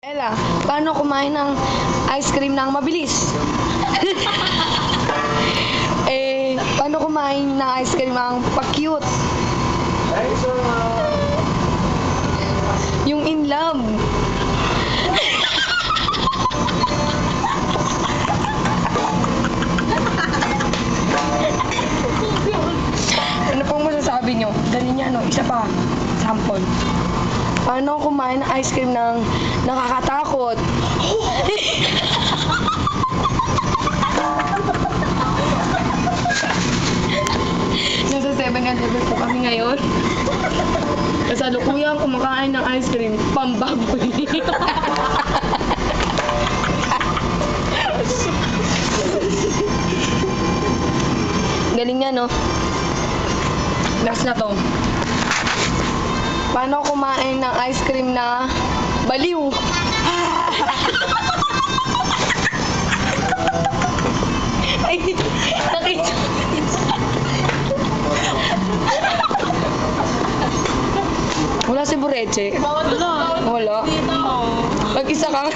Ella, paano kumain ng ice cream ng mabilis? Paano kumain ng ice cream ng pa-cute? Yung in love. Ano pong masasabi nyo? Dali niya, no? Isa pa. Sample. Paano kumain ng ice cream ng nakakatakot? Nasa 7-Eleven po kami ngayon. Kasalukuyang kumakain ng ice cream, pambaboy. Galing nga, no? Last na to. Paano kumain ng ice cream na baliw? Ay, nakita. Wala si Bureche. Wala. Wala. Dito. Mag-isa ka.